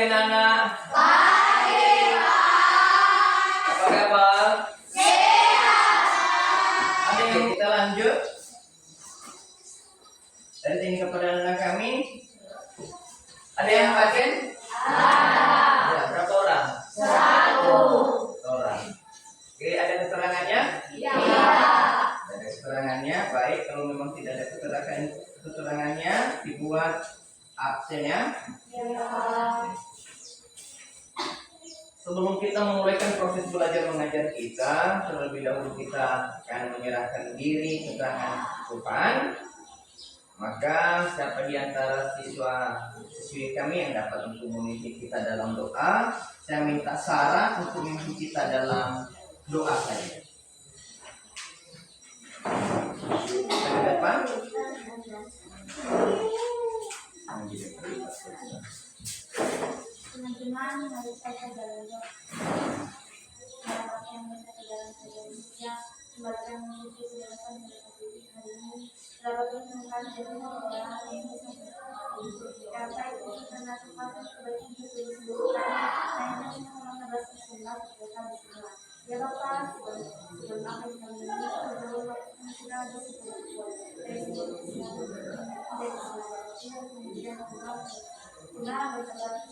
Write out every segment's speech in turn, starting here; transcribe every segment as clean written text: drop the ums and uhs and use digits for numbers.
pagi anak. Pagi, Pak. Apa kabar? Sehat. Ada yang kita lanjut dari sini kepada anak kami. Ada yang pasien? Ada. Ya, berapa orang? 1. Orang. Oke, ada keterangannya? Iya. Ada keterangannya. Baik, kalau memang tidak ada keterangannya, dibuat absennya. Sebelum kita memulaikan proses belajar mengajar kita, terlebih dahulu kita akan menyerahkan diri ke tangan Tuhan. Maka siapa di antara siswi kami yang dapat untuk memimpin kita dalam doa, saya minta Sarah untuk memimpin kita dalam doa saja. Ke depan. Teman-teman, mari kita dalam doa. Yang mereka dalam sejarah semacam mengikuti penjelasan mereka hari ini. Dapat menemukan jadi orang yang bisa kata itu karena tempatnya sebagai itu hanya hanya bahasa Sunda kita bisa. Ya Bapak, sebelum apa yang kami lakukan adalah sudah ada sebuah dari kemudian Guna bersabar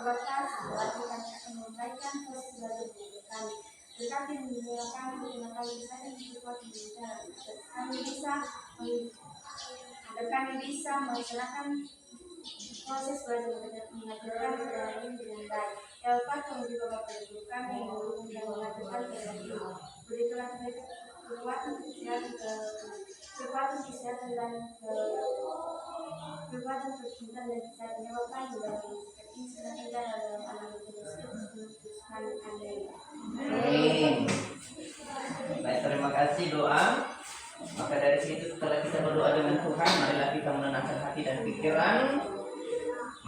Bapak, setelah kami akan memberikan proses belajar kami. Berkati menjelaskan bagaimana bisa dan berbuat berbicara. Kami bisa melaksanakan proses belajar mengajarkan dengan baik. Ya Bapak, kami juga Bapak berikan yang mendukung dan mengajarkan dengan baik. Berikanlah kekuatan kesehatan dan kekuatan kecintaan dan kesehatan ya Bapak yang bagi ini sudah ada dalam alam Kristus Amin. Baik, terima kasih doa. Maka dari situ setelah kita berdoa dengan Tuhan, marilah kita menenangkan hati dan pikiran.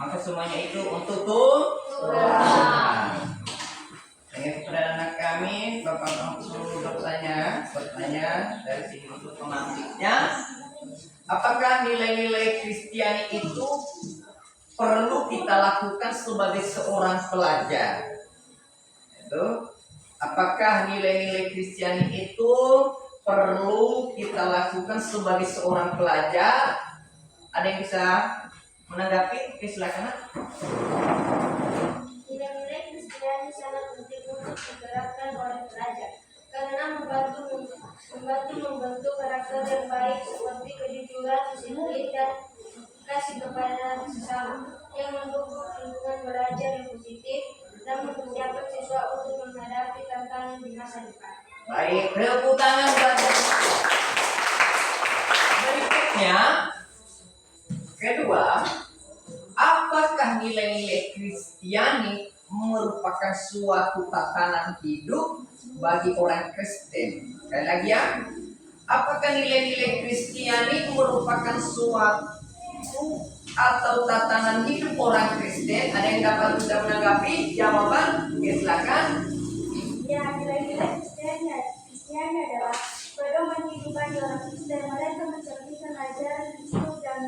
Maka semuanya itu untuk Tuhan. Dengan kepada anak kami, Bapak mampu bertanya dari sini untuk pemantiknya. Apakah nilai-nilai Kristiani itu perlu kita lakukan sebagai seorang pelajar? Itu, apakah nilai-nilai Kristiani itu perlu kita lakukan sebagai seorang pelajar? Ada yang bisa menanggapi? Oke, silakan. Nilai-nilai Kristiani sangat penting untuk diterapkan oleh pelajar karena membantu karakter yang baik seperti kejujuran, disiplin, dan kasih kepada sesama yang mendukung lingkungan belajar yang positif dan mempersiapkan siswa untuk menghadapi tantangan di masa depan. Baik, tepuk tangan belajar. Berikutnya, kedua, apakah nilai-nilai Kristiani merupakan suatu tatanan hidup bagi orang Kristen? Sekali lagi ya, apakah nilai-nilai Kristiani merupakan suatu atau tatanan hidup orang Kristen? Ada yang dapat sudah menanggapi jawaban? Ya, silakan. Ya, nilai-nilai Kristiani adalah pedoman kehidupan orang Kristen. Mereka mencerminkan ajaran Kristus dan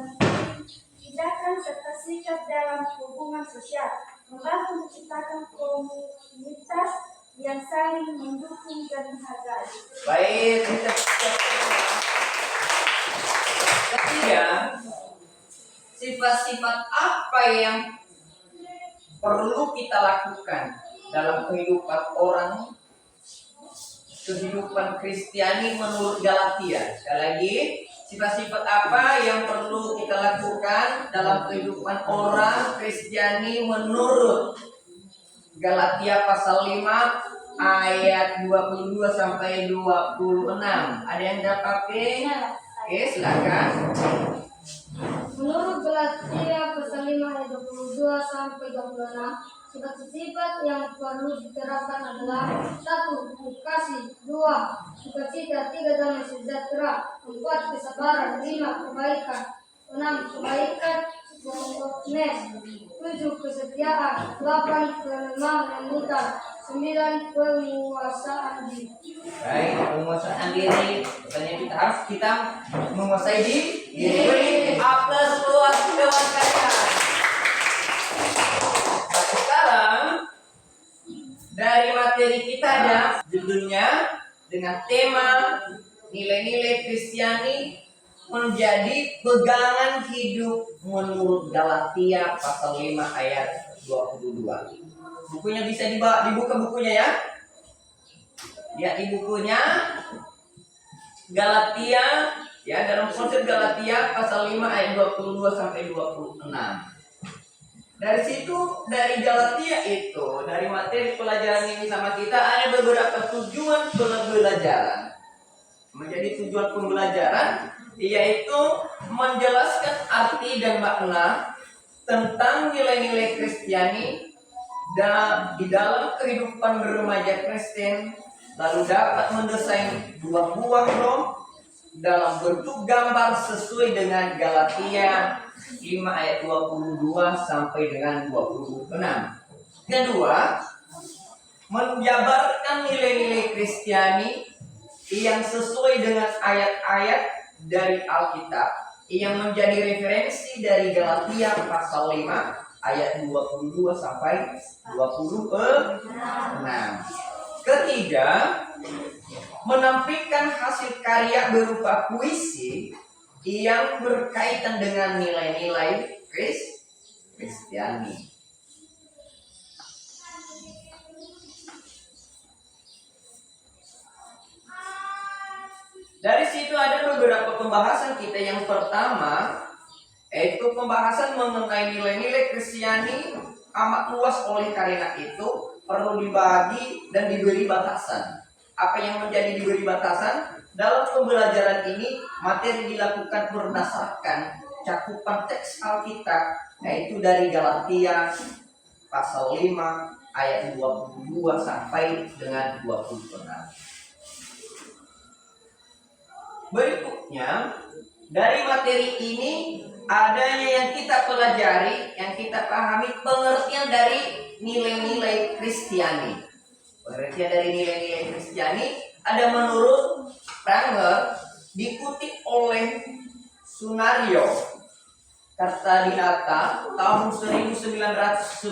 tindakan serta sikap dalam hubungan sosial, membantu menciptakan komunitas yang saling mendukung dan menghargai. Baik, kita ketiga, sifat-sifat apa yang perlu kita lakukan dalam kehidupan Kristiani menurut Galatia? Sekali lagi, sifat-sifat apa yang perlu kita lakukan dalam kehidupan orang Kristiani menurut Galatia pasal 5 ayat 22 sampai 26. Ada yang dapat? Oke, silakan. Menurut Galatia pasal 5 ayat 22 sampai 26, sifat-sifat yang perlu diterapkan adalah 1. Kasih, 2. Sukacita, 3. Damai sejahtera, 4. Kesabaran, 5. Kebaikan, 6. Kebaikan, 7. Kesetiaan, 8. Kelemahan mental, 9. Penguasaan diri. Baik, penguasaan diri. Pertanyaan kita menguasai diri. Aplaus buat kawan kalian. materi kita ada judulnya dengan tema nilai-nilai Kristiani menjadi pegangan hidup menurut Galatia pasal 5 ayat 22. Bukunya bisa dibuka bukunya ya. Lihat di bukunya Galatia ya, dalam konsep Galatia pasal 5 ayat 22 sampai 26. Dari situ, dari Galatia itu, dari materi pelajaran ini sama kita ada beberapa tujuan pembelajaran. Menjadi tujuan pembelajaran yaitu menjelaskan arti dan makna tentang nilai-nilai Kristiani di dalam kehidupan remaja Kristen, lalu dapat mendesain buah-buah roh dalam bentuk gambar sesuai dengan Galatia 5 ayat 22 sampai dengan 26. Kedua, menjabarkan nilai-nilai Kristiani yang sesuai dengan ayat-ayat dari Alkitab yang menjadi referensi dari Galatia pasal 5 ayat 22 sampai 26. Ketiga, menampilkan hasil karya berupa puisi yang berkaitan dengan nilai-nilai Kristiani. Dari situ ada beberapa pembahasan kita. Yang pertama, yaitu pembahasan mengenai nilai-nilai Kristiani amat luas, oleh karena itu perlu dibagi dan diberi batasan. Apa yang menjadi diberi batasan? Dalam pembelajaran ini, materi dilakukan berdasarkan cakupan teks Alkitab, yaitu dari Galatia pasal 5 ayat 22 sampai dengan 26. Berikutnya, dari materi ini adanya yang kita pelajari, yang kita pahami pengertian dari nilai-nilai Kristiani. Pengertian dari nilai-nilai Kristiani ada menurut Pranger, dikutip oleh Sunario Kartadinata tahun 1988,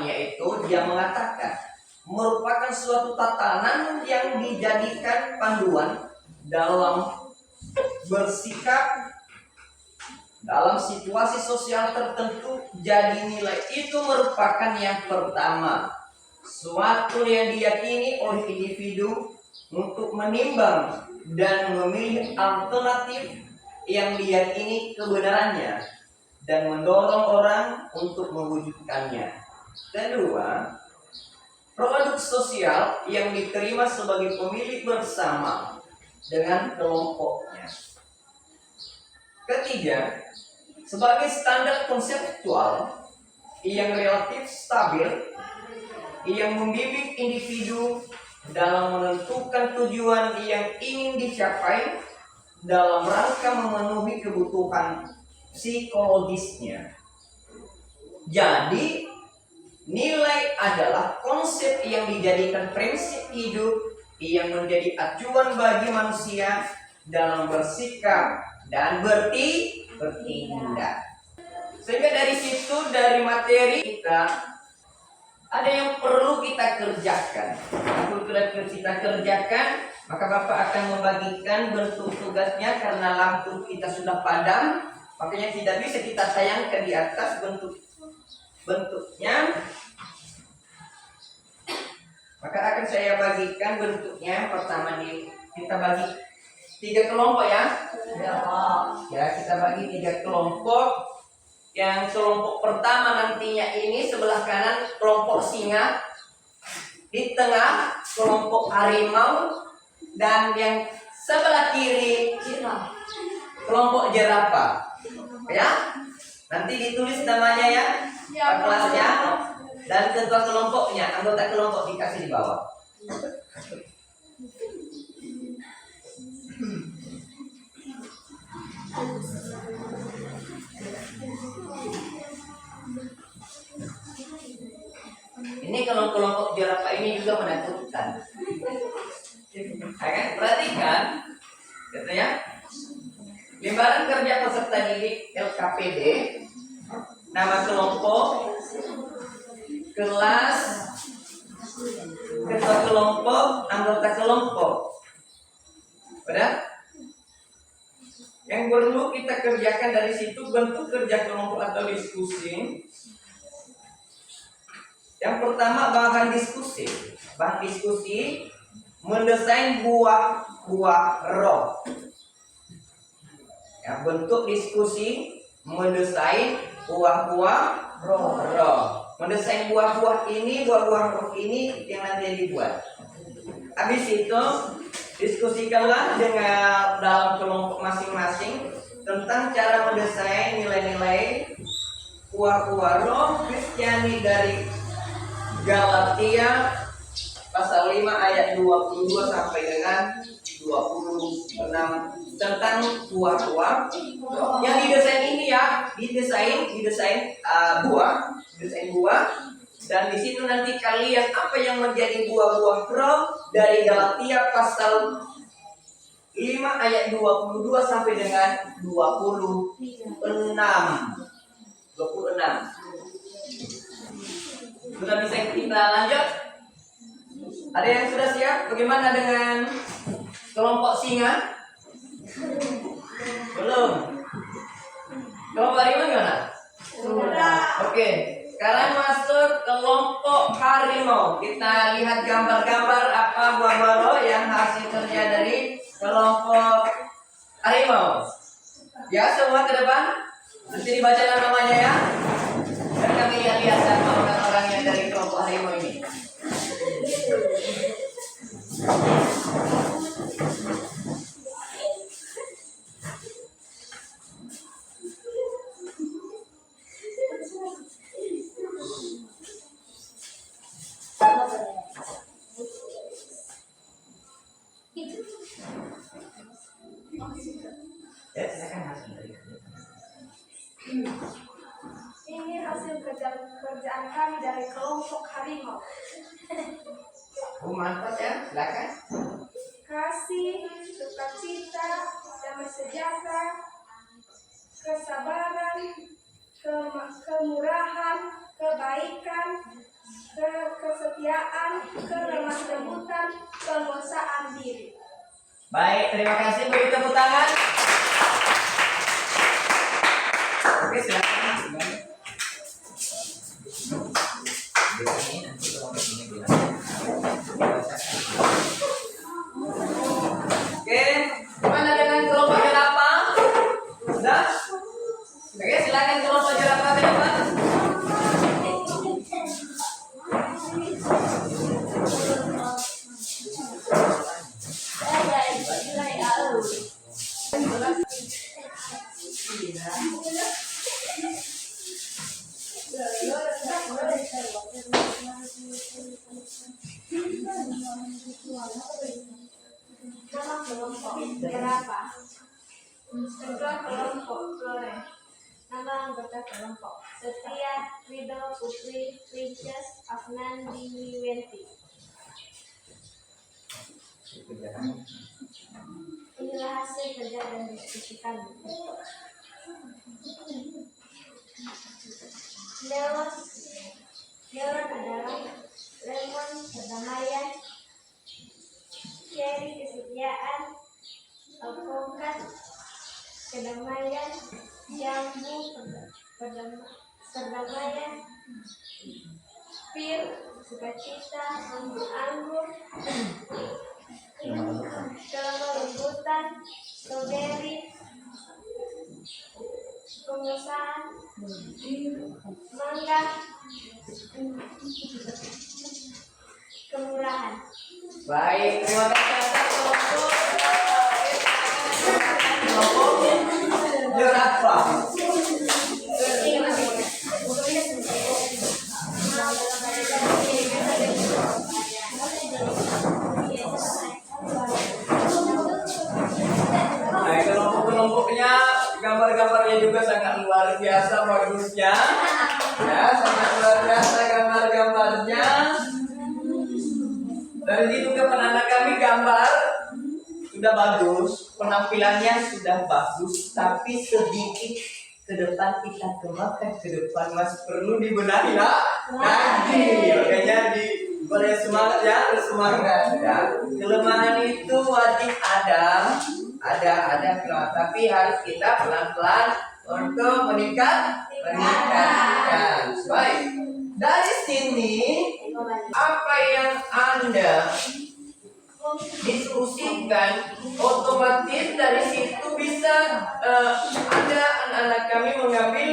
yaitu dia mengatakan merupakan suatu tatanan yang dijadikan panduan dalam bersikap dalam situasi sosial tertentu. Jadi nilai itu merupakan yang pertama, suatu yang diyakini oleh individu untuk menimbang dan memilih alternatif yang diyakini kebenarannya dan mendorong orang untuk mewujudkannya. Kedua, produk sosial yang diterima sebagai pemilik bersama dengan kelompoknya. Ketiga, sebagai standar konseptual yang relatif stabil yang membimbing individu dalam menentukan tujuan yang ingin dicapai dalam rangka memenuhi kebutuhan psikologisnya. Jadi, nilai adalah konsep yang dijadikan prinsip hidup yang menjadi acuan bagi manusia dalam bersikap dan bertindak. Sehingga dari situ, dari materi kita, ada yang perlu kita kerjakan. Kalau kita kerjakan, maka Bapak akan membagikan bentuk tugasnya. Karena lampu kita sudah padam, makanya tidak bisa kita tayangkan di atas bentuknya. Maka akan saya bagikan bentuknya. Pertama kita bagi 3 kelompok ya. Ya, kita bagi 3 kelompok. Yang kelompok pertama nantinya ini sebelah kanan kelompok singa, di tengah kelompok harimau, dan yang sebelah kiri kelompok jerapah. Ya, nanti ditulis namanya ya, kelasnya dan ketua kelompoknya, anggota kelompok dikasih di bawah. Ini kalau kelompok jerapah ini juga menakutkan. Perhatikan, katanya lembaran kerja peserta didik LKPD, nama kelompok kelas ketua kelompok, anggota kelompok. Udah? Yang perlu kita kerjakan dari situ bentuk kerja kelompok atau diskusi. Yang pertama bahan diskusi. Bahan diskusi mendesain buah-buah roh. Ya, bentuk diskusi mendesain buah-buah roh. Mendesain buah-buah roh ini yang nanti dibuat. Habis itu diskusikanlah dengan dalam kelompok masing-masing tentang cara mendesain nilai-nilai buah-buah roh Kristiani dari Galatia pasal 5 ayat 22 sampai dengan 26 tentang buah-buah yang didesain ini ya, didesain buah dan di situ nanti kalian apa yang menjadi buah-buah roh dari Galatia pasal 5 ayat 22 sampai dengan 26. Sudah bisa kita lanjut? Ada yang sudah siap? Bagaimana dengan kelompok singa? Belum. Kelompok harimau gimana? Sudah. Oke. Sekarang masuk kelompok harimau. Kita lihat gambar-gambar apa buah-buah roh yang hasil kerja dari kelompok harimau. Ya, semua ke depan. Nanti dibaca namanya ya. Dan kami lihat-lihat siapa orang-orang yang dari kelompok harimau ini. Ya, silakan hasil dari Ini hasil kerjaan kami dari kelompok harimau. mantap ya, silakan. Kasih, sukacita, damai sejahtera, kesabaran, kemurahan, kebaikan, kesetiaan, kelemah lembutan, penguasaan diri. Baik, terima kasih. Beri tepuk tangan. Oke, silakan. Oke, gimana dengan kelompok jerapah? Sudah? Oke, silakan kelompok jerapah ke depan. Nama kelompok jerapah. Ketua kelompok Flore. Nama anggota kelompok Setia, Rido, Putri, Princess, Afnan, Dini, Wenti. Inilah hasil kerja dan diskusi kami. Melon adalah lemon perdamaian, cherry kesetiaan, alpukat kedamaian, jambu perdamaian, pir sukacita, anggur kelembutan, strawberry pengusahaan, mangga kemurahan. Baik, terima kasih atas kelompok jerapah. Nah, kelompok-kelompoknya gambar-gambarnya juga sangat luar biasa bagusnya. Ya, sangat luar biasa gambar-gambarnya. Dari situ kepenangan kami gambar sudah bagus, penampilannya sudah bagus, tapi sedikit ke depan kita kembangkan ke depan masih perlu dibenahi ya. Lagi, makanya Boleh semangat ya, harus semangat ya. Kelemahan itu wajib ada, tapi harus kita pelan-pelan untuk meningkatkan. Baik. Dari sini apa yang Anda diskusikan otomatis dari situ bisa ada anak-anak kami mengambil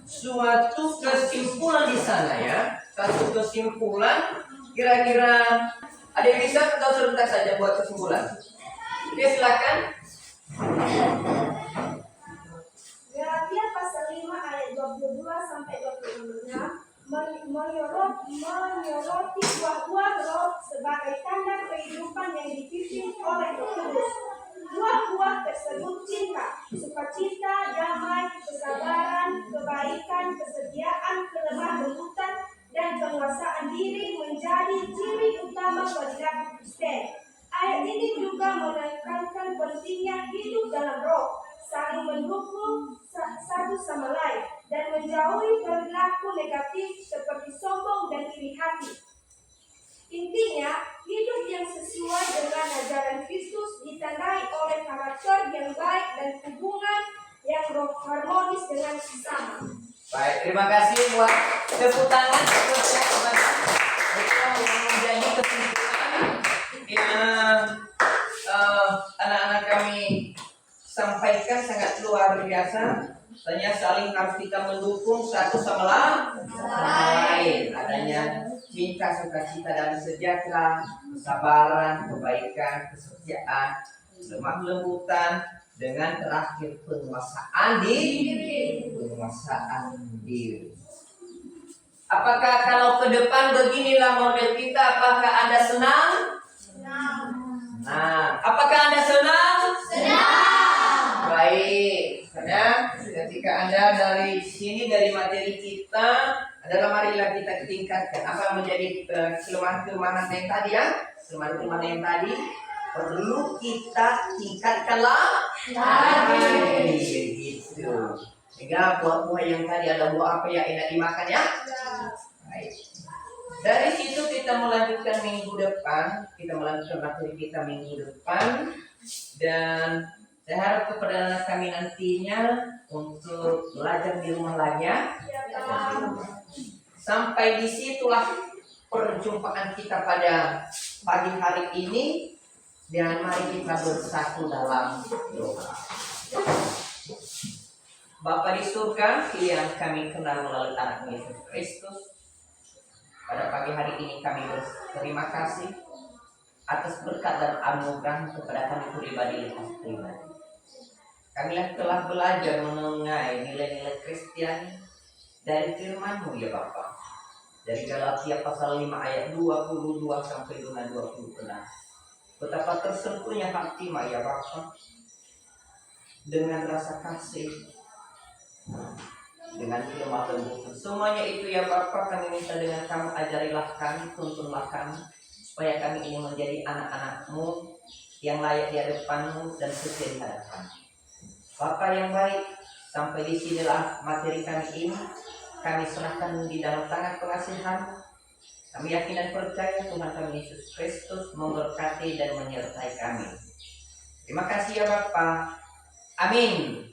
suatu kesimpulan di sana ya. Satu kesimpulan kira-kira ada yang bisa atau sebentar saja buat kesimpulan. Oke, silakan. Galatia pasal 5 ayat 22 sampai 26 menyoroti buah-buah roh sebagai tanda kehidupan yang dipimpin oleh Roh Kudus. Buah-buah tersebut cinta, sukacita, damai, kesabaran, kebaikan, kesetiaan, kelemah lembutan, dan penguasaan diri menjadi ciri utama perilaku Kristen. Ayat ini juga menekankan pentingnya hidup dalam roh, saling mendukung satu sama lain, dan menjauhi perilaku negatif seperti sombong dan iri hati. Intinya, hidup yang sesuai dengan ajaran Kristus ditandai oleh karakter yang baik dan hubungan yang harmonis dengan sesama. Baik, terima kasih buat tepuk tangan untuk kepada itu menjadi kesimpulan yang anak-anak kami sampaikan sangat luar biasa. Tanya saling harus kita mendukung satu sama lain. Adanya cinta, sukacita, dan sejahtera, kesabaran, kebaikan, kesetiaan, lemah lembutan, dengan terakhir penguasaan diri. Apakah kalau ke depan beginilah model kita, apakah Anda senang? Nah, apakah Anda senang? Baik, karena ketika Anda dari sini, dari materi kita adalah marilah kita tingkatkan apa menjadi kelemahan-kelemahan yang tadi ya, kelemahan-kelemahan yang tadi perlu kita tingkatkan lagi gitu. Sehingga buah-buah yang tadi ada buah apa yang enak dimakan ya. Baik. Dari situ kita melanjutkan minggu depan, kita melanjutkan materi kita minggu depan, dan saya harap kepada anak kami nantinya untuk belajar di rumah lagi ya. Sampai disitulah perjumpaan kita pada pagi hari ini, dan mari kita bersatu dalam doa. Bapa di surga yang kami kenal melalui anak Yesus Kristus, pada pagi hari ini kami berterima kasih atas berkat dan anugerah kepada kami pribadi. Kami telah belajar mengenai nilai-nilai Kristiani dari firman-Mu ya Bapa. Dari Galatia pasal 5 ayat 22 sampai dengan 26. Betapa tersentuhnya hati ya Bapa, dengan rasa kasih, dengan lemah lembut. Semuanya itu ya Bapa, kami minta dengan Kamu ajarilah kami, tuntunlah kami, supaya kami ini menjadi anak-anak-Mu yang layak di hadapan-Mu dan setia di hadapan. Bapa yang baik, sampai di sinilah materi kami ini. Kami serahkan di dalam tangan pengasihan. Kami yakin dan percaya Tuhan kami Yesus Kristus memberkati dan menyertai kami. Terima kasih ya Bapa. Amin.